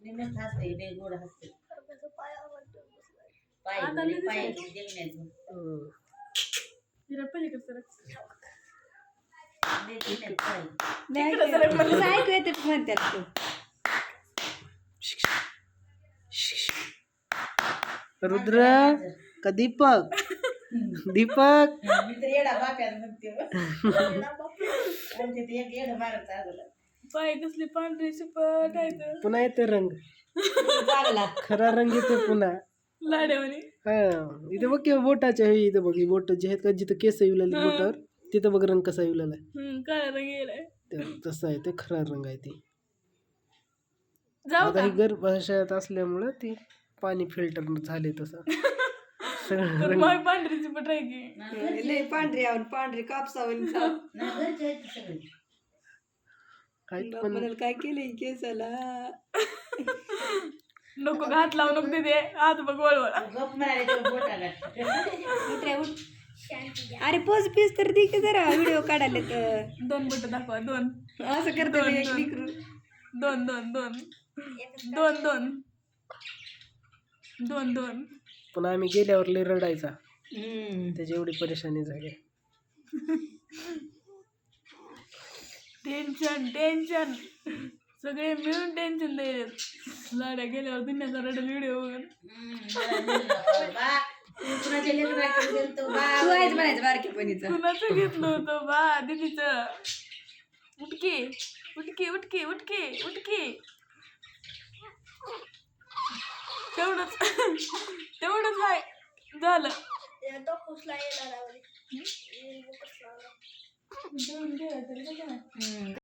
निमेष हसते लय गोड हसते पाय आता लय लगेच पाय येतो. देण्याचं तिला पलीकडे सरक. लय देण्याचं पाय तिकडे सरक म्हणलं. तुला ऐकू येते म्हणतात तू रुद्र का दीपक दीपक मी तर येडा बाप्याला म्हणते हो. आमच्या ते एक येड मारत आजला पाय कसली पांढरी शिपट आहे तर. पुन्हा येते रंग चांगला खरा रंग येतो पुन्हा लाड्यावानी. हा इथे बघ किंवा बोटाच्या हे इथं बघ बोट जे आहेत का जिथं केस येऊलेले बोटावर तिथं बघ रंग कसा येऊलेला आहे काळा रंग गेलाय. तसा आहे ते खरा रंग आहे ते जाऊ आता का? ही गर्भाशयात असल्यामुळं ती पाणी फिल्टर झाले तसं सगळं पण रंग मग पांढरी शिपट आहे की. लय पांढरी आवड पांढरी कापसावली ना घरचे आहेत सगळे आहेत पण म्हणाल काय केलंय केसाला नको घात लावू नको तिथे हात बघ वळवळ. गप म्हणाले तो बोटाला उठ रे, उठ. अरे पोच पीस तर दे की जरा व्हिडिओ काढायला तर 2 बोट दाखवा 2 असं करते दोन, एक दोन. लेकरू 2 पण आम्ही गेल्यावर लय रडायचा हम्म. त्याची एवढी परेशानी झाली टेन्शन सगळे मिळून टेन्शन द्यायला. लाड्या गेल्यावर दुनियाचा रडल व्हिडिओ बघून. कुणाच्या लेकराकडे गेलतो बा तू आहेच म्हणायचं बारकेपणीचं कुणाचं घेतलं होतं बा दीदीचं. उठके तेवढंच आहे झालं.